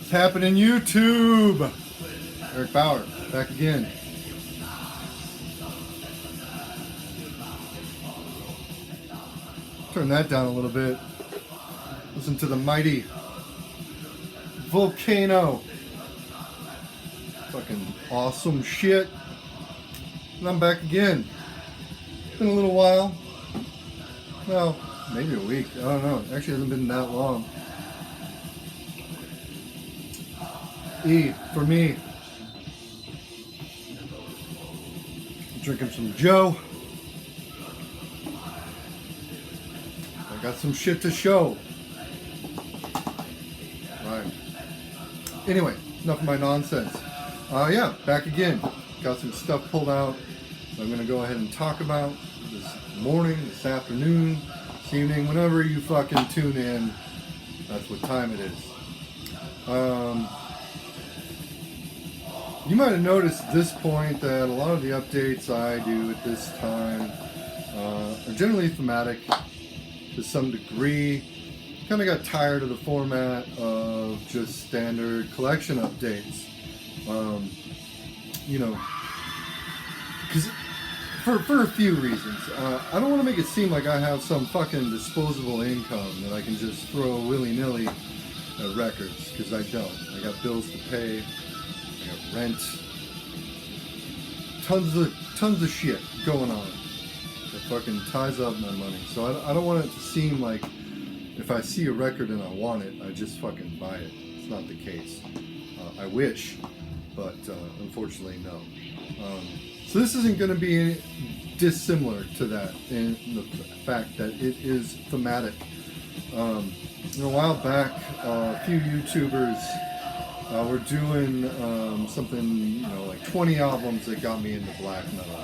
What's happening, YouTube? Eric Bauer, back again. Turn that down a little bit. Listen to the mighty volcano. Fucking awesome shit. And I'm back again. It's been a little while. Well, maybe a week. I don't know. Actually, hasn't been that long. E for me. Drinking some Joe. I got some shit to show. Right. Anyway, enough of my nonsense. Yeah, back again. Got some stuff pulled out that I'm going to go ahead and talk about this morning, this afternoon, this evening, whenever you fucking tune in. That's what time it is. You might have noticed at this point that a lot of the updates I do at this time are generally thematic to some degree. Kind of got tired of the format of just standard collection updates. You know, because for a few reasons. I don't want to make it seem like I have some fucking disposable income that I can just throw willy-nilly at records, because I don't. I got bills to pay. I got rent, tons of shit going on that fucking ties up my money. So I don't want it to seem like if I see a record and I want it, I just fucking buy it. It's not the case. I wish, but unfortunately no. So this isn't going to be dissimilar to that in the fact that it is thematic. A while back, a few YouTubers we're doing something, like 20 albums that got me into black metal.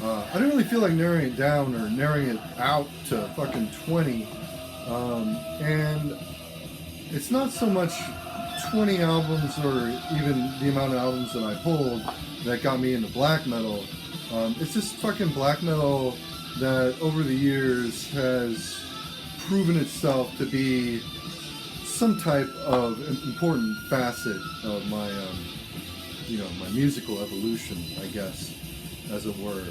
I didn't really feel like narrowing it down or narrowing it out to fucking 20. And it's not so much 20 albums or even the amount of albums that I pulled that got me into black metal. It's just fucking black metal that over the years has proven itself to be some type of important facet of my, my musical evolution, I guess, as it were.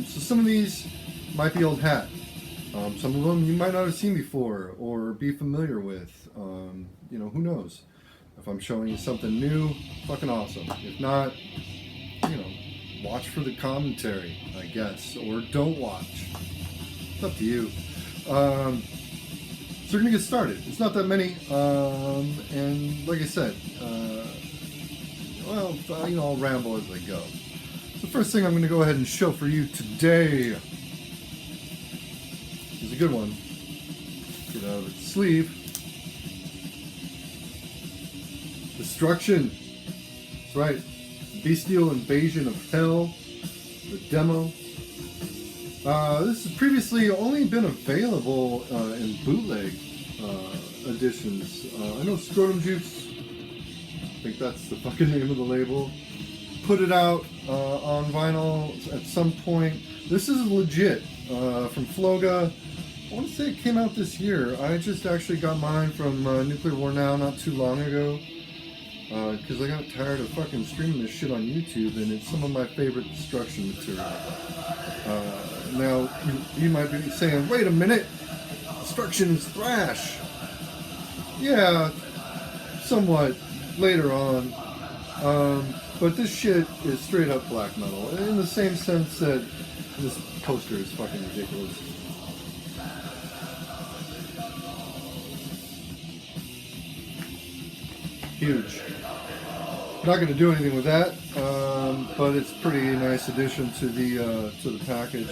So some of these might be old hat. Some of them you might not have seen before or be familiar with. Who knows? If I'm showing you something new, fucking awesome. If not, watch for the commentary, I guess, or don't watch. It's up to you. So we're going to get started. It's not that many, and like I said, I'll ramble as I go. The first thing I'm going to go ahead and show for you today is a good one. Get out of its sleeve. Destruction. That's right. Bestial Invasion of Hell. The demo. This has previously only been available in bootleg editions. I know Scrotum Juice, I think that's the fucking name of the label, put it out on vinyl at some point. This is legit from Floga. I want to say it came out this year. I just actually got mine from Nuclear War Now not too long ago. Because I got tired of fucking streaming this shit on YouTube, and it's some of my favorite destruction material. Now, you might be saying, wait a minute, destruction is thrash. Yeah, somewhat later on. But this shit is straight up black metal, in the same sense that this poster is fucking ridiculous. Huge. Not going to do anything with that, but it's a pretty nice addition to the package.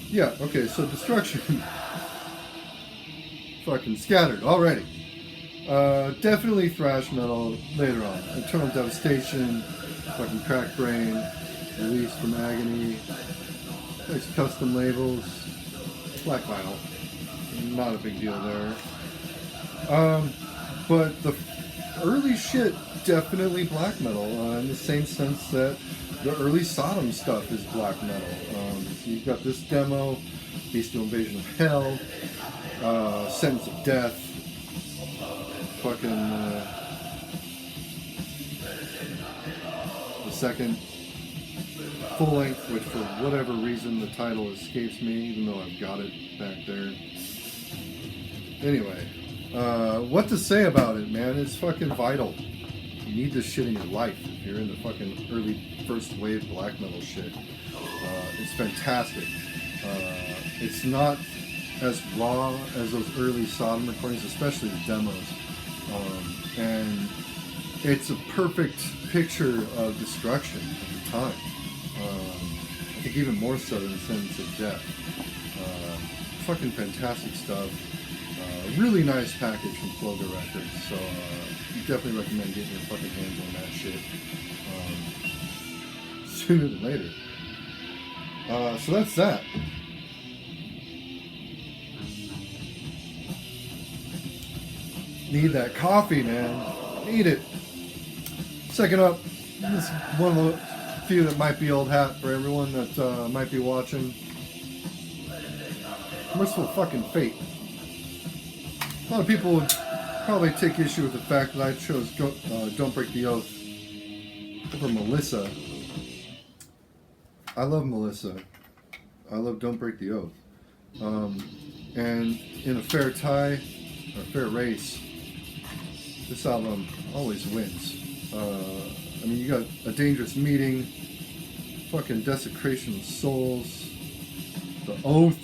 Yeah, okay, so destruction. Fucking scattered already. Definitely thrash metal later on. Eternal Devastation, fucking Cracked Brain, Release from Agony, nice custom labels, black vinyl. Not a big deal there. But the early shit, definitely black metal, in the same sense that the early Sodom stuff is black metal. So you've got this demo, Bestial Invasion of Hell, Sentence of Death, fucking the second full length, which for whatever reason the title escapes me, even though I've got it back there. Anyway, what to say about it, man? It's fucking vital. You need this shit in your life if you're in the fucking early first wave black metal shit. It's fantastic. It's not as raw as those early Sodom recordings, especially the demos. And it's a perfect picture of destruction at the time. I think even more so than Sentence of Death. Fucking fantastic stuff. Really nice package from Floga Records, so definitely recommend getting your fucking hands on that shit sooner than later. So that's that. Need that coffee, man. Need it. Second up, this is one of the few that might be old hat for everyone that might be watching. Merciful fucking Fate. A lot of people would probably take issue with the fact that I chose Don't Break the Oath over Melissa. I love Melissa. I love Don't Break the Oath. And in a fair tie, or a fair race, this album always wins. I mean, you got A Dangerous Meeting, fucking Desecration of Souls, The Oath,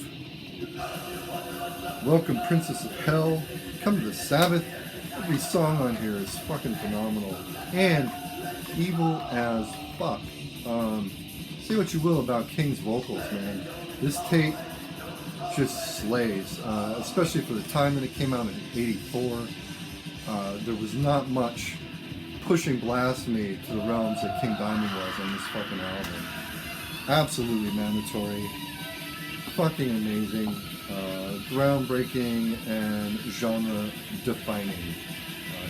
Welcome Princess of Hell, Come to the Sabbath. Every song on here is fucking phenomenal. And evil as fuck. Say what you will about King's vocals, man. This tape just slays, especially for the time that it came out in '84. There was not much pushing Blasphemy to the realms that King Diamond was on this fucking album. Absolutely mandatory. Fucking amazing. Groundbreaking and genre defining,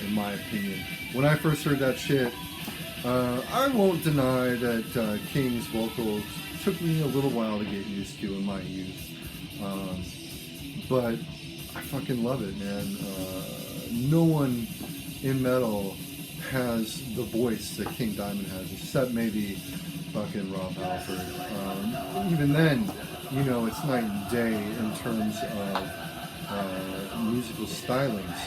in my opinion. When I first heard that shit, I won't deny that King's vocals took me a little while to get used to in my youth. But I fucking love it, man. No one in metal has the voice that King Diamond has, except maybe fucking Rob Halford. Even then, you know, it's night and day in terms of musical stylings.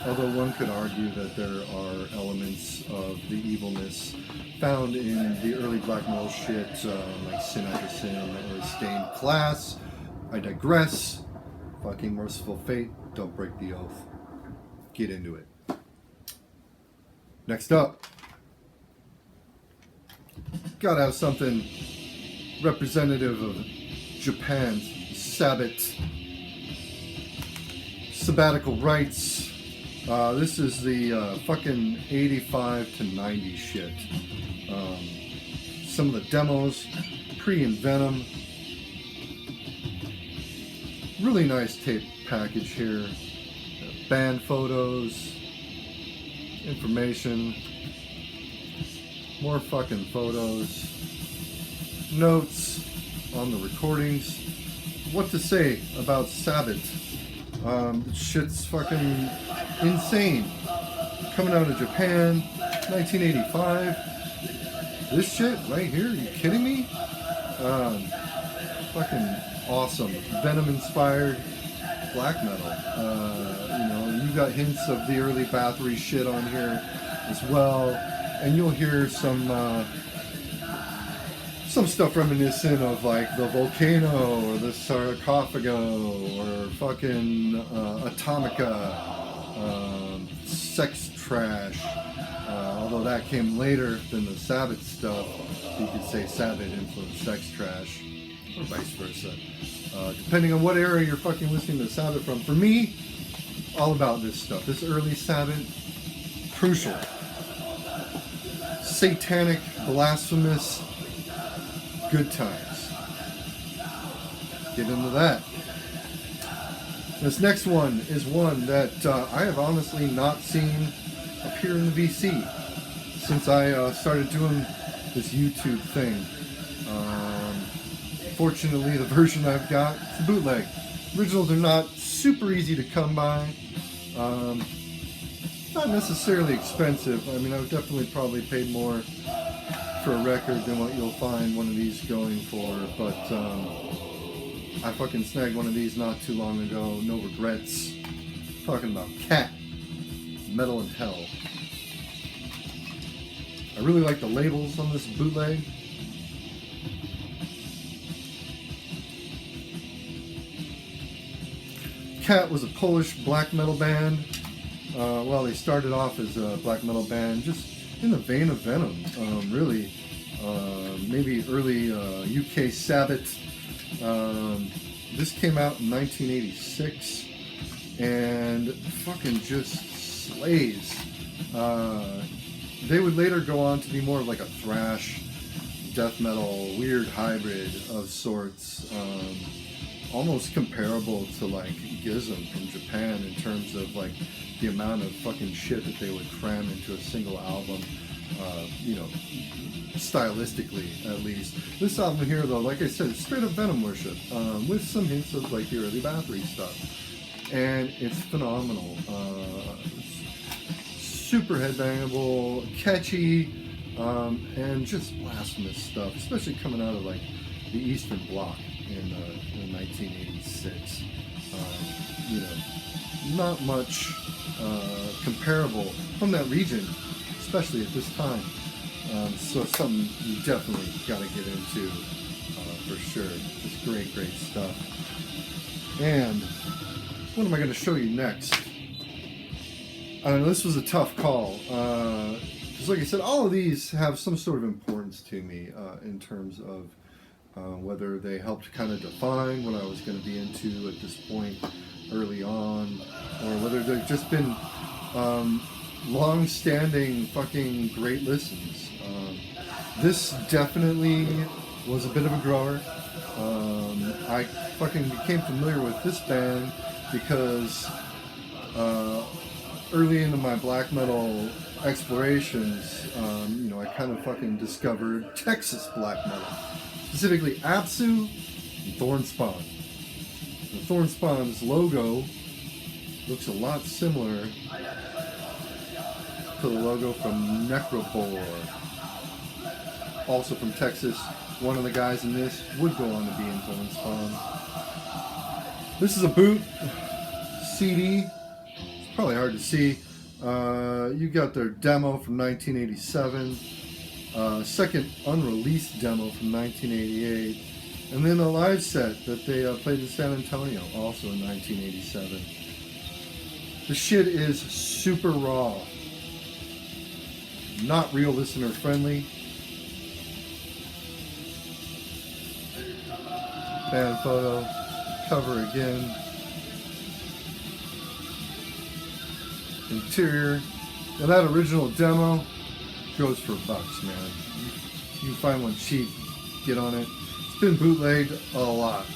Although one could argue that there are elements of the evilness found in the early black metal shit, like Sin After Sin or Stained Class. I digress. Fucking Merciful Fate, Don't Break the Oath. Get into it. Next up, gotta have something representative of Japan's Sabbath sabbatical rites. This is the fucking 85 to 90 shit. Some of the demos, Pre and Venom. Really nice tape package here. Band photos, information, more fucking photos, notes on the recordings. What to say about Sabbath? Shit's fucking insane. Coming out of Japan, 1985. This shit right here, are you kidding me? Fucking awesome. Venom inspired black metal. You know, you got hints of the early Bathory shit on here as well. And you'll hear some stuff reminiscent of like the Volcano or the Sarcophago or fucking Atomica, Sex Trash. Although that came later than the Sabbath stuff, you could say Sabbath influenced Sex Trash, or vice versa. Depending on what era you're fucking listening to Sabbath from. For me, all about this stuff. This early Sabbath, crucial. Satanic, blasphemous, good times. Get into that. This next one is one that I have honestly not seen appear in the VC since I started doing this YouTube thing. Fortunately, the version I've got is a bootleg. Originals are not super easy to come by. not necessarily expensive. I mean, I would definitely probably pay more for a record than what you'll find one of these going for, but I fucking snagged one of these not too long ago. No regrets. Talking about Cat, Metal in Hell. I really like the labels on this bootleg. Cat was a Polish black metal band. Well, they started off as a black metal band, just in the vein of Venom, really. Maybe early UK Sabbath. This came out in 1986, and fucking just slays. They would later go on to be more of like a thrash, death metal, weird hybrid of sorts. Almost comparable to like Gizm from Japan in terms of like the amount of fucking shit that they would cram into a single album, you know, stylistically at least. This album here though, like I said, it's straight up Venom worship, with some hints of like the early Bathory stuff. And it's phenomenal. Super headbangable, catchy, and just blasphemous stuff, especially coming out of like the Eastern Bloc in 1986. You know, not much comparable from that region, especially at this time. So it's something you definitely got to get into for sure. Just great, great stuff. And what am I going to show you next? I don't know, this was a tough call. Because like I said, all of these have some sort of importance to me in terms of whether they helped kind of define what I was going to be into at this point early on, or whether they've just been long-standing fucking great listens. This definitely was a bit of a grower. I fucking became familiar with this band because early into my black metal explorations, you know, I kind of fucking discovered Texas black metal. Specifically Apsu and Thornspawn. And Thornspawn's logo looks a lot similar to the logo from Necrobore. Also from Texas. One of the guys in this would go on to be in Thornspawn. This is a boot CD. It's probably hard to see. You got their demo from 1987. Second unreleased demo from 1988, and then a live set that they played in San Antonio, also in 1987. The shit is super raw, not real listener friendly. Band photo, cover again. Interior. Now that original demo goes for bucks, man. You can find one cheap, get on it. It's been bootlegged a lot,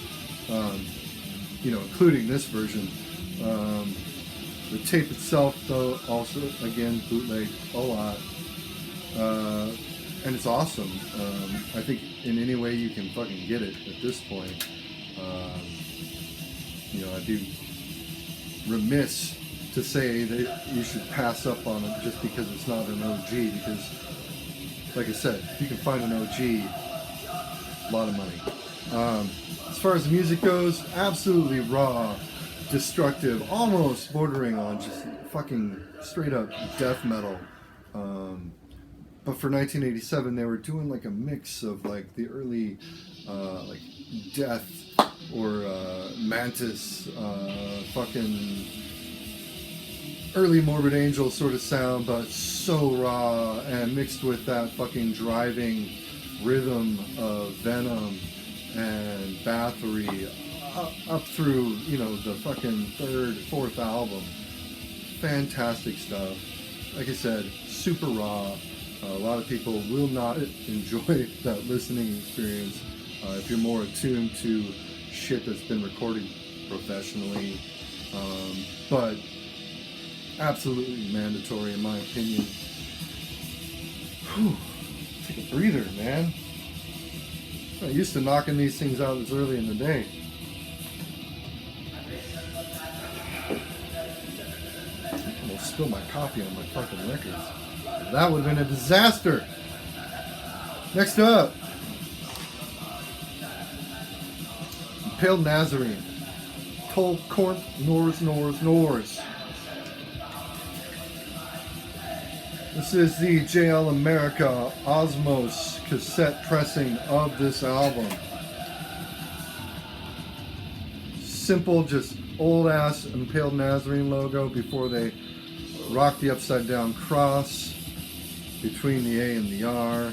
you know, including this version. The tape itself, though, also, again, bootlegged a lot. And it's awesome. I think in any way you can fucking get it at this point. You know, I'd be remiss to say that you should pass up on it just because it's not an OG, because like I said, if you can find an OG, a lot of money. As far as the music goes, absolutely raw, destructive, almost bordering on just fucking straight up death metal. But for 1987 they were doing like a mix of like the early like Death or Mantas, fucking early Morbid Angel sort of sound, but so raw, and mixed with that fucking driving rhythm of Venom and Bathory up through, you know, the fucking third, fourth album. Fantastic stuff. Like I said, super raw. A lot of people will not enjoy that listening experience if you're more attuned to shit that's been recorded professionally. But absolutely mandatory in my opinion. Whew. Take a breather, man. I'm used to knocking these things out as early in the day. Almost spill my coffee on my fucking records. That would have been a disaster. Next up, Impaled Nazarene. Tol Korn Nors. This is the JL America Osmos cassette pressing of this album. Simple, just old ass Impaled Nazarene logo before they rock the upside down cross between the A and the R.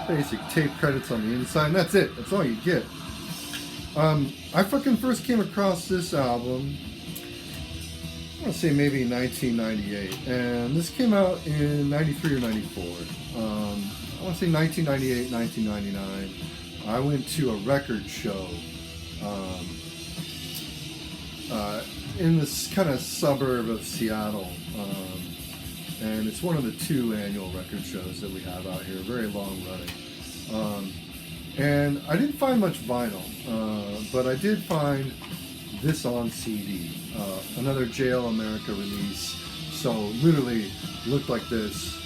Basic tape credits on the inside, and that's it. That's all you get. I fucking first came across this album, I want to say maybe 1998, and this came out in 93 or 94. I want to say 1998, 1999. I went to a record show in this kind of suburb of Seattle, and it's one of the 2 annual record shows that we have out here, very long running. And I didn't find much vinyl, but I did find this on CD, another JL America release, so literally looked like this,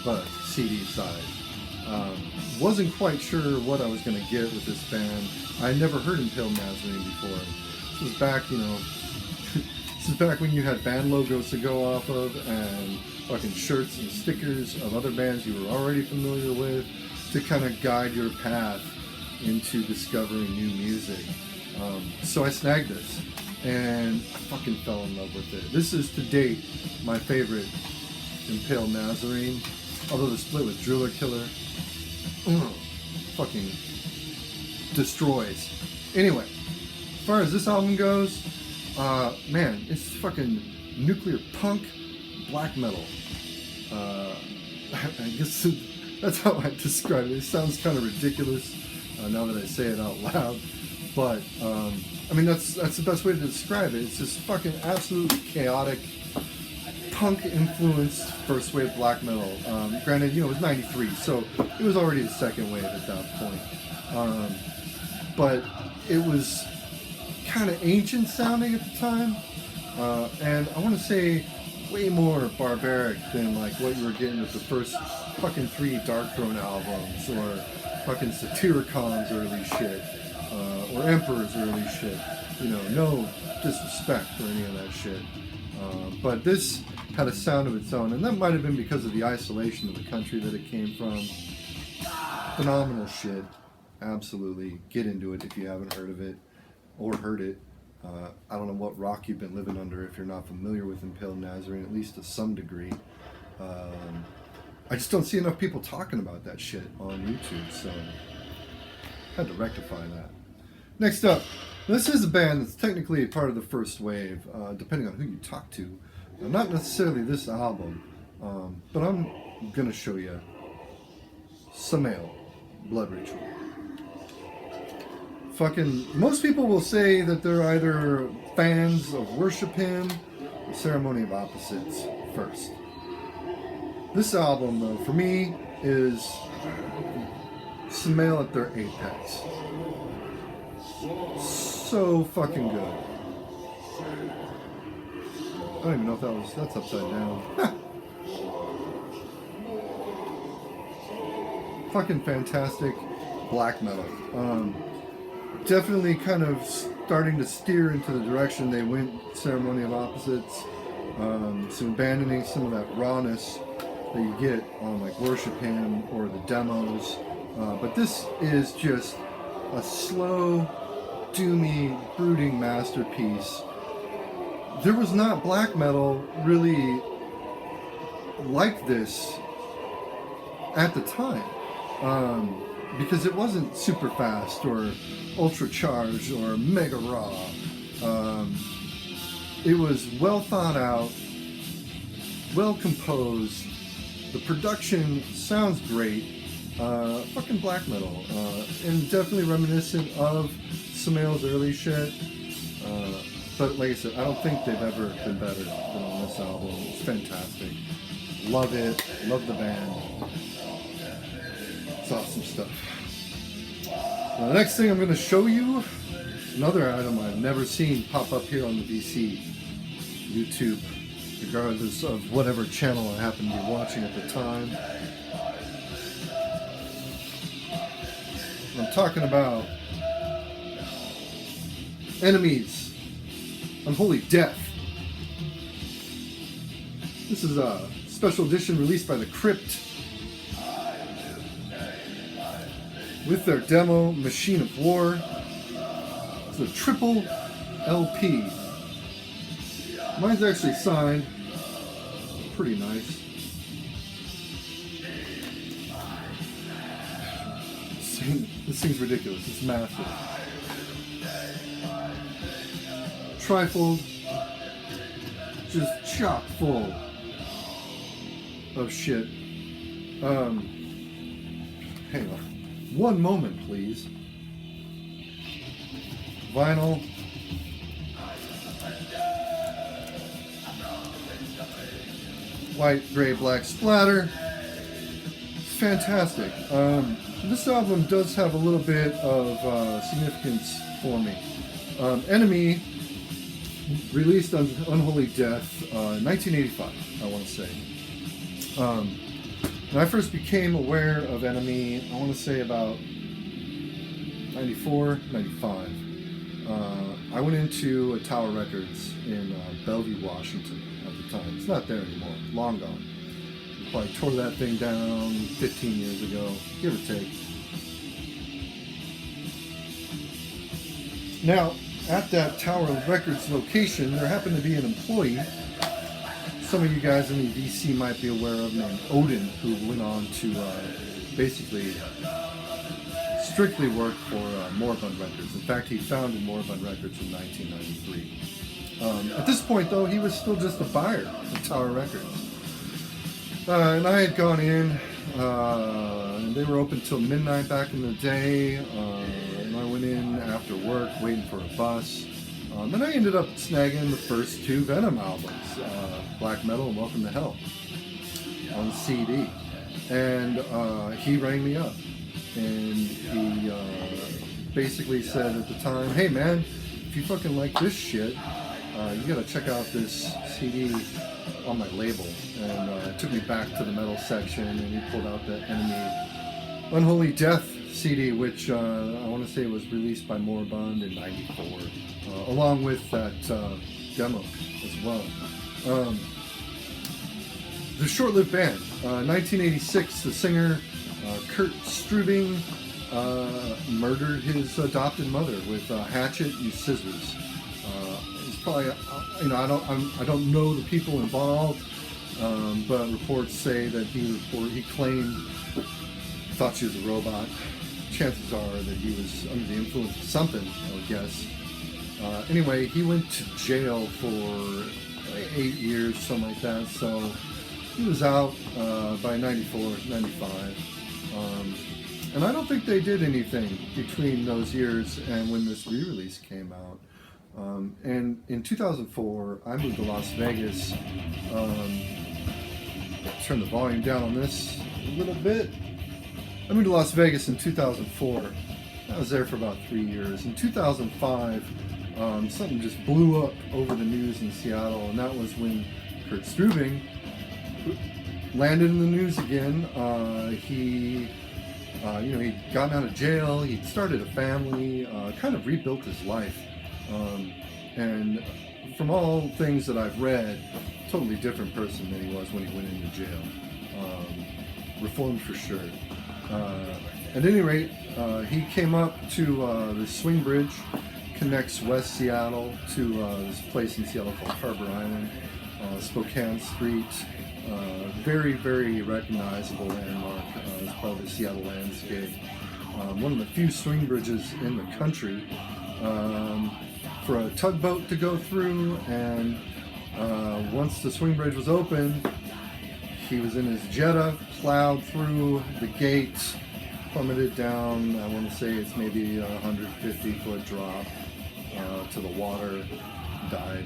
but CD side. Wasn't quite sure what I was going to get with this band. I had never heard Impaled Nazarene before. This was back, this is back when you had band logos to go off of, and fucking shirts and stickers of other bands you were already familiar with to kind of guide your path into discovering new music. So I snagged this, and I fucking fell in love with it. This is, to date, my favorite Impaled Nazarene, although the split with Driller Killer fucking destroys. Anyway, as far as this album goes, man, it's fucking nuclear punk, black metal. I guess that's how I describe it. It sounds kind of ridiculous now that I say it out loud, but I mean that's the best way to describe it. It's just fucking absolutely chaotic, punk influenced first wave black metal. Granted, it was 93, so it was already the second wave at that point. But it was kind of ancient sounding at the time, and I want to say way more barbaric than like what you were getting with the first fucking 3 Darkthrone albums, or fucking Satyricons early shit, or Emperor's early shit. No disrespect for any of that shit. But this had a sound of its own, and that might have been because of the isolation of the country that it came from. Phenomenal shit. Absolutely. Get into it if you haven't heard of it or heard it. I don't know what rock you've been living under if you're not familiar with Impaled Nazarene, at least to some degree. I just don't see enough people talking about that shit on YouTube, so I had to rectify that. Next up, this is a band that's technically part of the first wave, depending on who you talk to. Not necessarily this album, but I'm going to show you Samael, Blood Ritual. Fucking, most people will say that they're either fans of Worship Hymn or Ceremony of Opposites first. This album, though, for me, is Samael at their apex. So fucking good. I don't even know if that's upside down. Fucking fantastic black metal. Definitely kind of starting to steer into the direction they went, Ceremony of Opposites. So abandoning some of that rawness that you get on like Worship Hymn or the demos. But this is just a slow, doomy, brooding masterpiece. There was not black metal really like this at the time, because it wasn't super fast or ultra charged or mega raw. It was well thought out, well composed. The production sounds great. Fucking black metal, and definitely reminiscent of Samael's early shit. But like I said, I don't think they've ever been better than on this album. It's fantastic. Love it. Love the band. It's awesome stuff. The next thing I'm going to show you, another item I've never seen pop up here on the VC. YouTube, regardless of whatever channel I happen to be watching at the time. I'm talking about Enemies, Unholy Death. This is a special edition released by The Crypt with their demo, Machine of War. It's a triple LP. Mine's actually signed. Pretty nice. This thing's ridiculous. It's massive. Trifold. Just chock full of shit. Hang on. One moment, please. Vinyl. White, gray, black splatter. Fantastic. This album does have a little bit of significance for me. Enemy, released on Unholy Death, 1985, I want to say. When I first became aware of Enemy, I want to say about 94, 95. I went into a Tower Records in Bellevue, Washington at the time. It's not there anymore, long gone. Probably tore that thing down 15 years ago, give or take. Now, at that Tower Records location, there happened to be an employee, some of you guys in the DC might be aware of, named Odin, who went on to basically strictly work for Morbid Records. In fact, he founded Morbid Records in 1993. At this point, though, he was still just a buyer of Tower Records. And I had gone in, and they were open till midnight back in the day, and I went in after work, waiting for a bus, and I ended up snagging the first two Venom albums, Black Metal and Welcome to Hell, on CD. And he rang me up, and he basically said at the time, hey man, if you fucking like this shit, you gotta check out this CD on my label. And it took me back to the metal section, and he pulled out the Enemy Unholy Death CD, which I want to say was released by Morbid in '94, along with that demo as well. The short-lived band. 1986, the singer Kurt Strubing murdered his adopted mother with a hatchet and scissors. It's probably, I don't know the people involved, but reports say that he claimed, thought she was a robot. Chances are that he was under the influence of something, I would guess. Anyway, he went to jail for 8 years, something like that, so he was out by 94, 95. And I don't think they did anything between those years and when this re-release came out. And in 2004, I moved to Las Vegas. Turn the volume down on this a little bit. I moved to Las Vegas in 2004. I was there for about 3 years. In 2005, something just blew up over the news in Seattle, and that was when Kurt Strubing landed in the news again. He'd gotten out of jail, he'd started a family, kind of rebuilt his life. And from all things that I've read, totally different person than he was when he went into jail. Reformed for sure. At any rate, he came up to the swing bridge, connects West Seattle to this place in Seattle called Harbor Island, Spokane Street. Very, very recognizable landmark as part of the Seattle landscape. One of the few swing bridges in the country for a tugboat to go through, and once the swing bridge was open, he was in his Jetta, plowed through the gates, plummeted down. I want to say it's maybe a 150-foot drop to the water, died.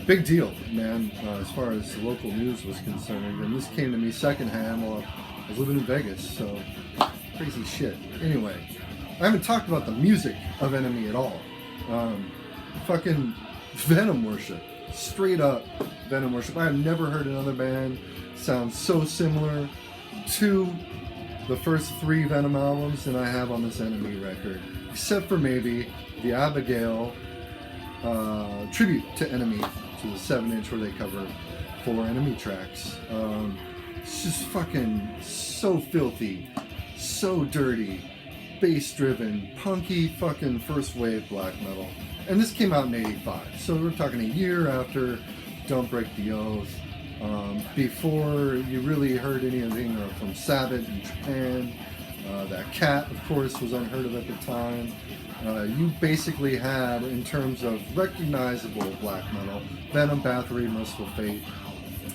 Big deal, man, as far as local news was concerned. And this came to me secondhand while I was living in Vegas, so crazy shit. Anyway, I haven't talked about the music of Enemy at all. Fucking Venom worship. Straight up Venom worship. I have never heard another band sound so similar to the first 3 Venom albums than I have on this Enemy record. Except for maybe the Abigail tribute to Enemy, to the 7-inch where they cover 4 Enemy tracks. It's just fucking so filthy, so dirty, bass-driven, punky fucking first wave black metal. And this came out in '85, so we're talking a year after Don't Break the Oath, before you really heard anything from Sabbath in Japan. That Cat, of course, was unheard of at the time. You basically had, in terms of recognizable black metal, Venom, Bathory, Merciful Fate.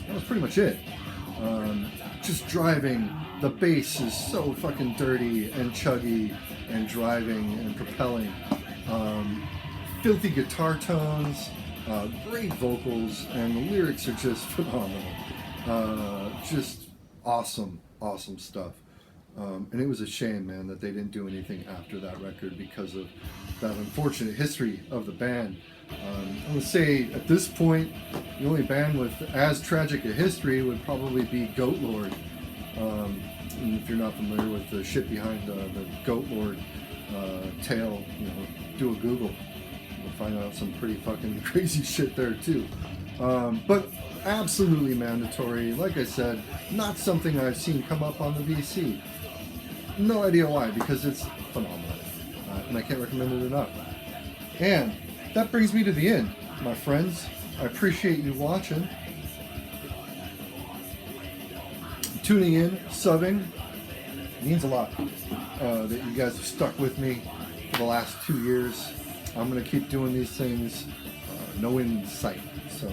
That was pretty much it. Just driving. The bass is so fucking dirty and chuggy and driving and propelling. Filthy guitar tones, great vocals, and the lyrics are just phenomenal. Just awesome, awesome stuff. And it was a shame, man, that they didn't do anything after that record because of that unfortunate history of the band. I would say at this point, the only band with as tragic a history would probably be Goat Lord. And if you're not familiar with the shit behind the Goat Lord tale, do a Google. You'll find out some pretty fucking crazy shit there too. But absolutely mandatory. Like I said, not something I've seen come up on the VC. No idea why, because it's phenomenal. And I can't recommend it enough. And that brings me to the end, my friends. I appreciate you watching, tuning in, subbing. It means a lot that you guys have stuck with me for the last 2 years. I'm going to keep doing these things, no end in sight. So,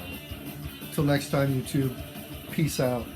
until next time, YouTube, peace out.